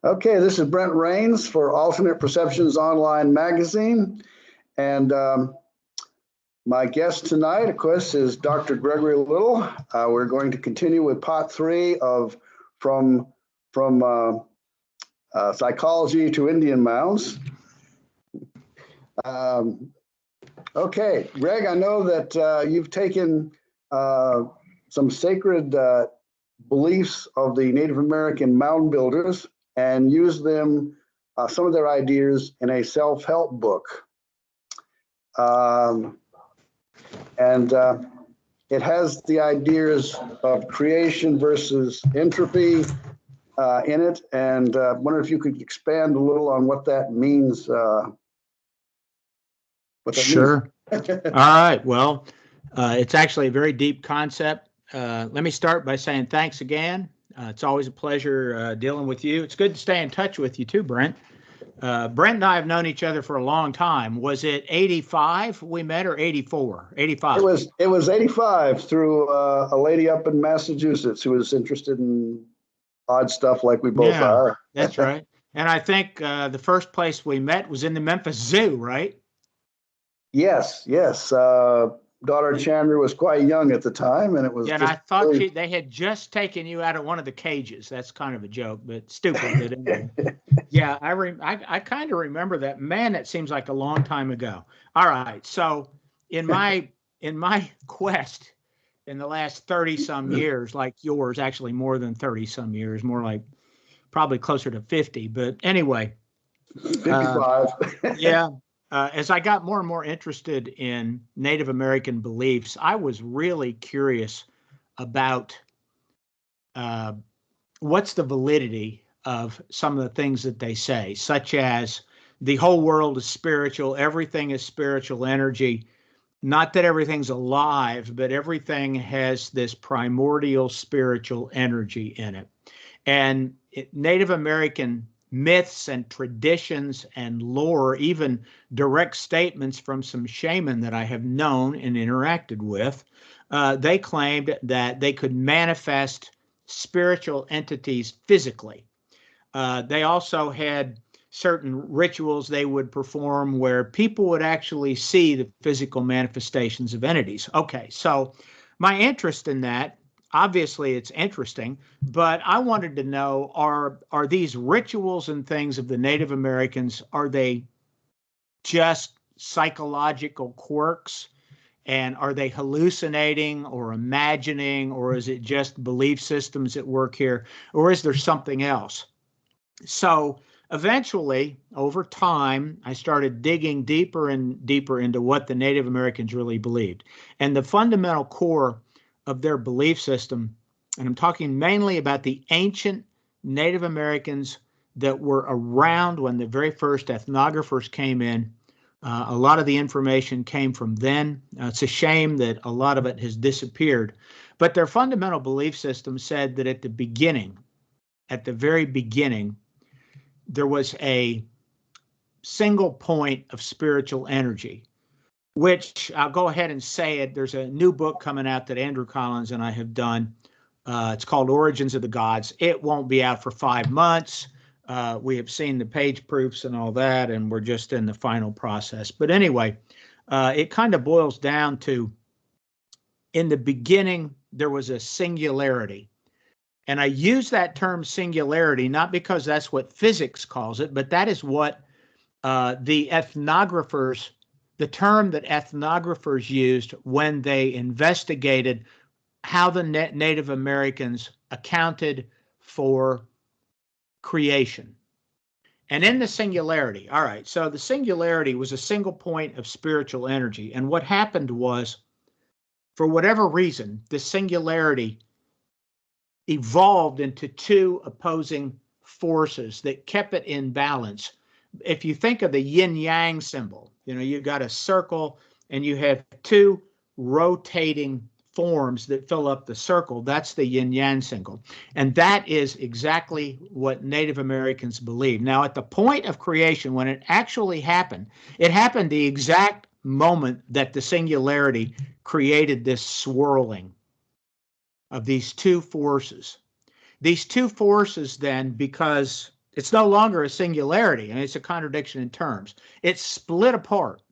Okay, this is Brent Rains for Alternate Perceptions Online Magazine. And my guest tonight, of course, is Dr. Gregory Little. We're going to continue with part 3 of From Psychology to Indian Mounds. Okay, Greg, I know that you've taken some sacred beliefs of the Native American mound builders and used them, some of their ideas, in a self-help book. And it has the ideas of creation versus entropy in it. And I wonder if you could expand a little on what that means. Sure. All right. Well, it's actually a very deep concept. Let me start by saying thanks again. It's always a pleasure dealing with you. It's good to stay in touch with you too, Brent. Brent and I have known each other for a long time. Was it 85 we met or 84? 85. It was 85 through a lady up in Massachusetts who was interested in odd stuff like we both are. That's right. And I think the first place we met was in the Memphis Zoo, right? Yes. Daughter Chandler was quite young at the time, and it was. Yeah, and I thought they had just taken you out of one of the cages. That's kind of a joke, but stupid. But anyway. Yeah, I kind of remember that. Man, that seems like a long time ago. All right, so in my quest in the last 30 some years, like yours, actually more than 30 some years, more like probably closer to 50. But anyway, 55. Yeah. As I got more and more interested in Native American beliefs, I was really curious about what's the validity of some of the things that they say, such as the whole world is spiritual, everything is spiritual energy. Not that everything's alive, but everything has this primordial spiritual energy in it. And Native American myths and traditions and lore, even direct statements from some shaman that I have known and interacted with, they claimed that they could manifest spiritual entities physically. They also had certain rituals they would perform where people would actually see the physical manifestations of entities. Okay, so my interest in that, obviously it's interesting, but I wanted to know, are these rituals and things of the Native Americans, are they just psychological quirks? And are they hallucinating or imagining, or is it just belief systems at work here? Or is there something else? So eventually, over time, I started digging deeper and deeper into what the Native Americans really believed. And the fundamental core of their belief system, and I'm talking mainly about the ancient Native Americans that were around when the very first ethnographers came in. A lot of the information came from then. It's a shame that a lot of it has disappeared. But their fundamental belief system said that at the very beginning, there was a single point of spiritual energy, which I'll go ahead and say it. There's a new book coming out that Andrew Collins and I have done. It's called Origins of the Gods. It won't be out for 5 months. We have seen the page proofs and all that, and we're just in the final process. But anyway, it kind of boils down to, in the beginning, there was a singularity. And I use that term singularity, not because that's what physics calls it, but that is what the term that ethnographers used when they investigated how the Native Americans accounted for creation. And in the singularity, all right, so the singularity was a single point of spiritual energy. And what happened was, for whatever reason, the singularity evolved into two opposing forces that kept it in balance. If you think of the yin-yang symbol, you've got a circle and you have two rotating forms that fill up the circle. That's the yin-yang symbol. And that is exactly what Native Americans believe. Now, at the point of creation, when it actually happened, it happened the exact moment that the singularity created this swirling of these two forces. These two forces then, because It's no longer a singularity, and it's a contradiction in terms. It's split apart.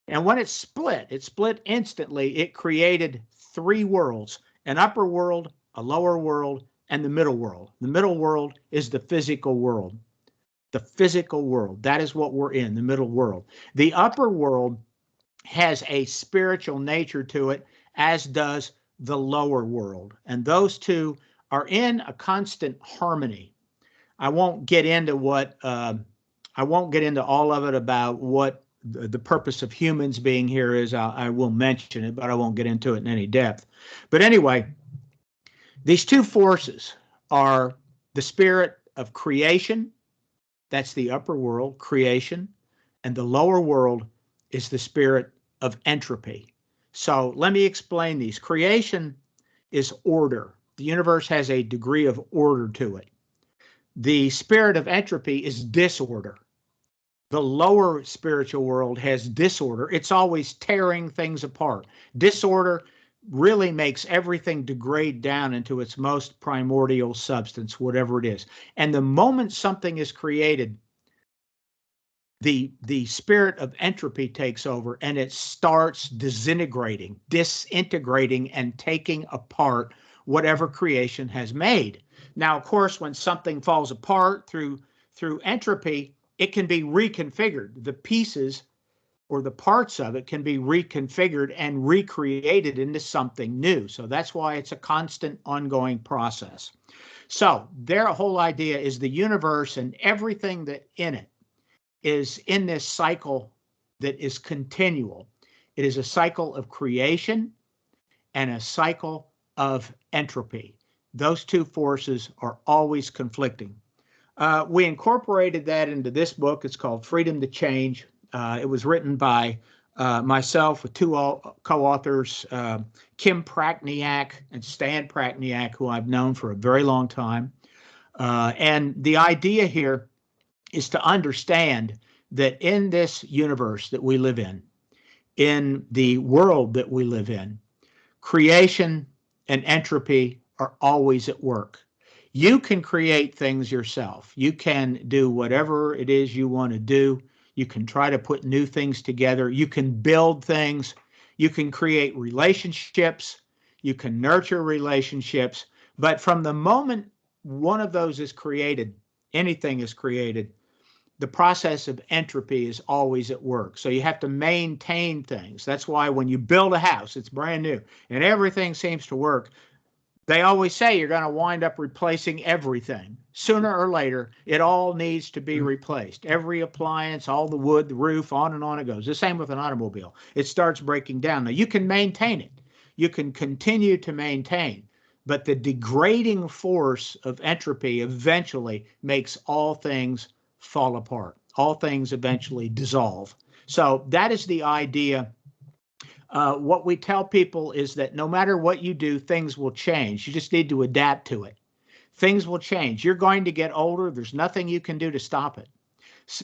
And when it split instantly. It created three worlds: an upper world, a lower world, and the middle world. The middle world is the physical world. The physical world. That is what we're in, the middle world. The upper world has a spiritual nature to it, as does the lower world. And those two are in a constant harmony. I won't get into all of it about what the purpose of humans being here is. I will mention it, but I won't get into it in any depth. But anyway, these two forces are the spirit of creation. That's the upper world, creation. And the lower world is the spirit of entropy. So let me explain these. Creation is order. The universe has a degree of order to it. The spirit of entropy is disorder. The lower spiritual world has disorder. It's always tearing things apart. Disorder really makes everything degrade down into its most primordial substance, whatever it is. And the moment something is created, the spirit of entropy takes over, and it starts disintegrating, and taking apart whatever creation has made. Now, of course, when something falls apart through entropy, it can be reconfigured. The pieces or the parts of it can be reconfigured and recreated into something new. So that's why it's a constant, ongoing process. So their whole idea is the universe and everything that in it is in this cycle that is continual. It is a cycle of creation and a cycle of entropy. Those two forces are always conflicting. We incorporated that into this book. It's called Freedom to Change. It was written by myself with two co-authors, Kim Prakniak and Stan Prakniak, who I've known for a very long time. And the idea here is to understand that in this universe that we live in the world that we live in, creation and entropy are always at work. You can create things yourself. You can do whatever it is you want to do. You can try to put new things together. You can build things. You can create relationships. You can nurture relationships. But from the moment one of those is created, anything is created, the process of entropy is always at work. So you have to maintain things. That's why when you build a house, it's brand new and everything seems to work. They always say you're going to wind up replacing everything. Sooner or later, it all needs to be replaced. Every appliance, all the wood, the roof, on and on it goes. The same with an automobile. It starts breaking down. Now, you can maintain it. You can continue to maintain. But the degrading force of entropy eventually makes all things fall apart. All things eventually dissolve. So that is the idea. What we tell people is that no matter what you do, things will change. You just need to adapt to it. Things will change. You're going to get older. There's nothing you can do to stop it.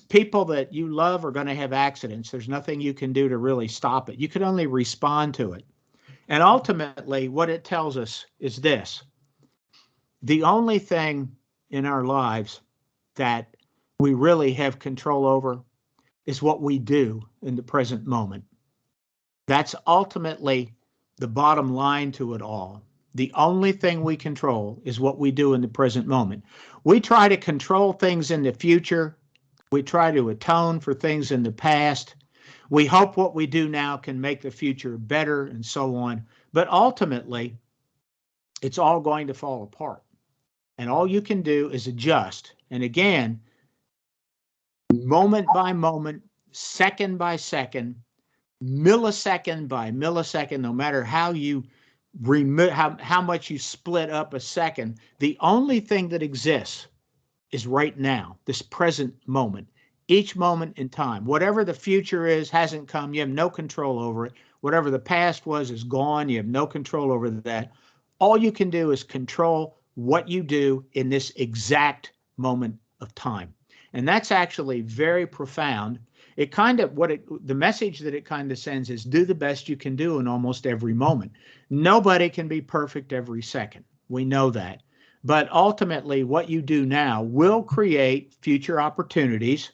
People that you love are going to have accidents. There's nothing you can do to really stop it. You can only respond to it. And ultimately, what it tells us is this. The only thing in our lives that we really have control over is what we do in the present moment. That's ultimately the bottom line to it all. The only thing we control is what we do in the present moment. We try to control things in the future. We try to atone for things in the past. We hope what we do now can make the future better and so on. But ultimately, it's all going to fall apart. And all you can do is adjust. And again, moment by moment, second by second, millisecond by millisecond, no matter how you remove, how much you split up a second, the only thing that exists is right now, this present moment, each moment in time. Whatever the future is hasn't come. You have no control over it. Whatever the past was is gone. You have no control over that. All you can do is control what you do in this exact moment of time. And that's actually very profound. It kind of, the message that it kind of sends is do the best you can do in almost every moment. Nobody can be perfect every second. We know that. But ultimately, what you do now will create future opportunities.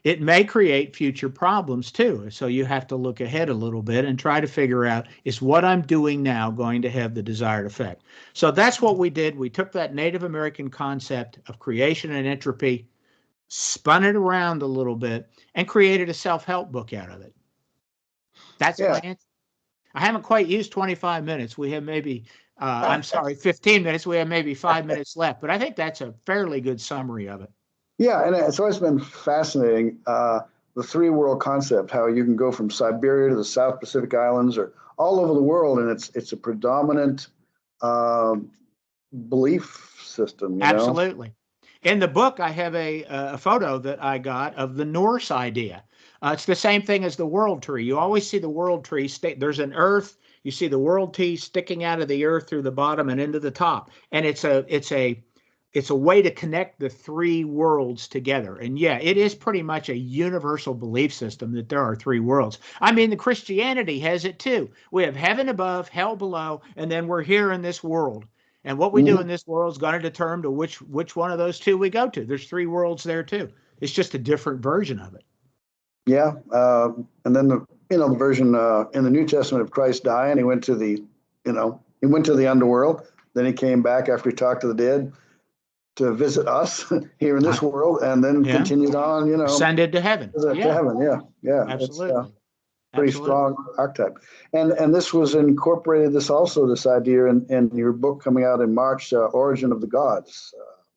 It may create future problems too. So you have to look ahead a little bit and try to figure out, is what I'm doing now going to have the desired effect? So that's what we did. We took that Native American concept of creation and entropy, spun it around a little bit, and created a self-help book out of it. That's my answer. I haven't quite used 25 minutes. We have maybe, I'm sorry, 15 minutes. We have maybe 5 minutes left, but I think that's a fairly good summary of it. Yeah, and it's always been fascinating, the three world concept, how you can go from Siberia to the South Pacific Islands or all over the world, and it's a predominant belief system. Absolutely. In the book, I have a photo that I got of the Norse idea. It's the same thing as the world tree. You always see the world tree. There's an earth. You see the world tree sticking out of the earth through the bottom and into the top. And it's a way to connect the three worlds together. And yeah, it is pretty much a universal belief system that there are three worlds. I mean, the Christianity has it too. We have heaven above, hell below, and then we're here in this world. And what we do in this world is going to determine which one of those two we go to. There's three worlds there too. It's just a different version of it. Yeah, and then the version in the New Testament of Christ dying, he went to the underworld. Then he came back after he talked to the dead to visit us here in this world, and then continued on. Ascended to heaven. To heaven. Yeah. Absolutely. It's pretty strong archetype. And this was incorporated. This idea in your book coming out in March, Origin of the Gods.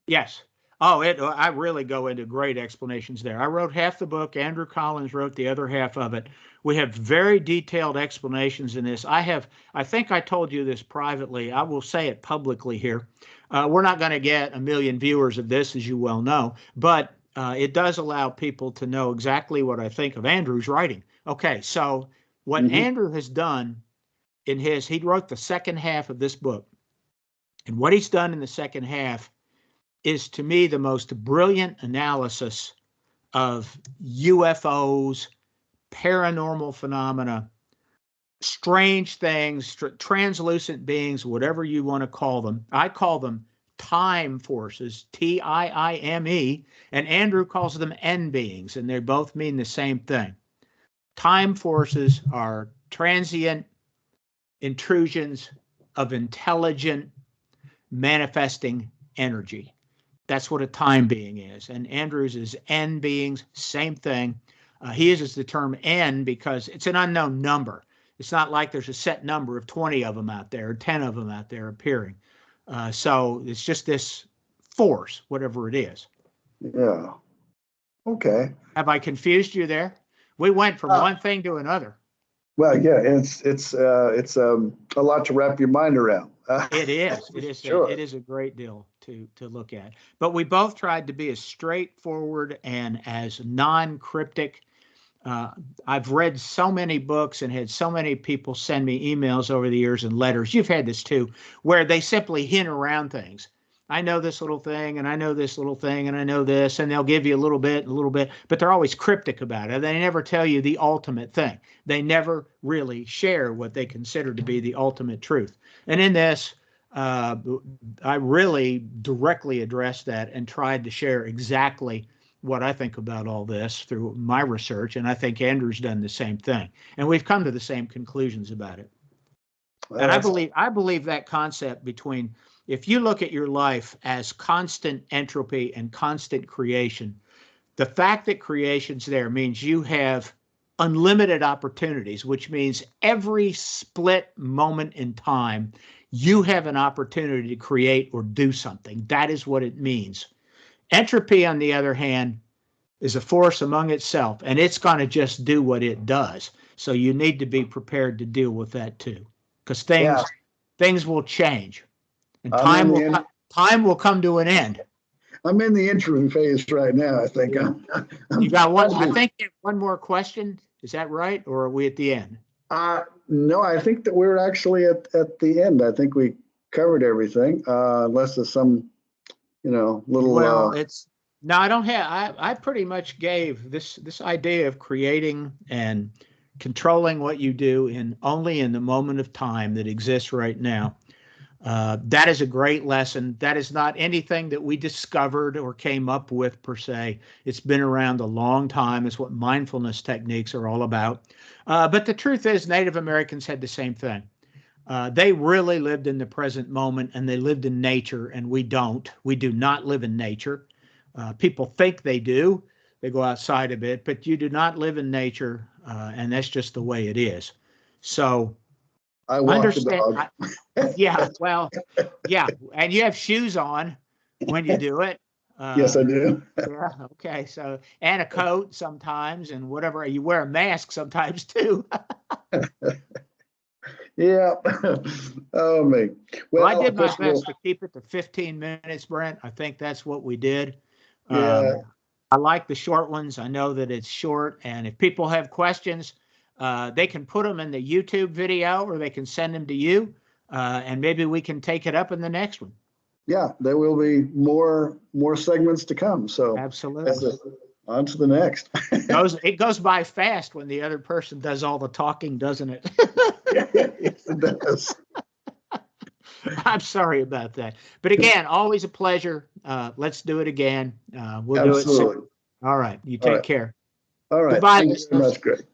Yes. Oh, I really go into great explanations there. I wrote half the book. Andrew Collins wrote the other half of it. We have very detailed explanations in this. I think I told you this privately. I will say it publicly here. We're not going to get 1 million viewers of this, as you well know, but it does allow people to know exactly what I think of Andrew's writing. Okay, so what Andrew has done he wrote the second half of this book. And what he's done in the second half is, to me, the most brilliant analysis of UFOs, paranormal phenomena, strange things, translucent beings, whatever you want to call them. I call them time forces, TIIME, and Andrew calls them N beings, and they both mean the same thing. Time forces are transient intrusions of intelligent manifesting energy. That's what a time being is. And Andrew's is N beings, same thing. He uses the term N because it's an unknown number. It's not like there's a set number of 20 of them out there, or 10 of them out there appearing. So it's just this force, whatever it is. Yeah. Okay. Have I confused you there? We went from one thing to another. Well, yeah, it's a lot to wrap your mind around. It is. It is. Sure. It is a great deal to look at. But we both tried to be as straightforward and as non-cryptic. I've read so many books and had so many people send me emails over the years and letters. You've had this too, where they simply hint around things. I know this little thing, and I know this little thing, and I know this, and they'll give you a little bit, but they're always cryptic about it. They never tell you the ultimate thing. They never really share what they consider to be the ultimate truth. And in this, I really directly addressed that and tried to share exactly what I think about all this through my research, and I think Andrew's done the same thing. And we've come to the same conclusions about it. And I believe that concept between, if you look at your life as constant entropy and constant creation, the fact that creation's there means you have unlimited opportunities, which means every split moment in time, you have an opportunity to create or do something. That is what it means. Entropy, on the other hand, is a force among itself, and it's going to just do what it does. So you need to be prepared to deal with that too, because things will change. And time will come to an end. I'm in the entropy phase right now, I think. You got one. I think you have one more question. Is that right? Or are we at the end? No, I think that we're actually at the end. I think we covered everything, unless there's some, little. Well, I don't have. I pretty much gave this idea of creating and controlling what you do only in the moment of time that exists right now. That is a great lesson. That is not anything that we discovered or came up with per se. It's been around a long time. It's what mindfulness techniques are all about. But the truth is, Native Americans had the same thing. They really lived in the present moment, and they lived in nature, and we don't. We do not live in nature. People think they do. They go outside a bit, but you do not live in nature, and that's just the way it is. So I walk understand. the dog. Yeah, well, yeah, and you have shoes on when you do it. Yes, I do. Yeah, okay. So, and a coat sometimes, and whatever. You wear a mask sometimes too. Yeah. Oh, me. Well, I did of my course, best to keep it to 15 minutes, Brent. I think that's what we did. yeah. I like the short ones. I know that it's short, and if people have questions, they can put them in the YouTube video, or they can send them to you, and maybe we can take it up in the next one. Yeah, there will be more segments to come. So Absolutely. On to the next. It goes by fast when the other person does all the talking, doesn't it? Yes, it does. I'm sorry about that. But again, always a pleasure. Let's do it again. We'll do it soon. Absolutely. All right. You All take right. care. All right. Goodbye, Thank you very listeners. much, Greg.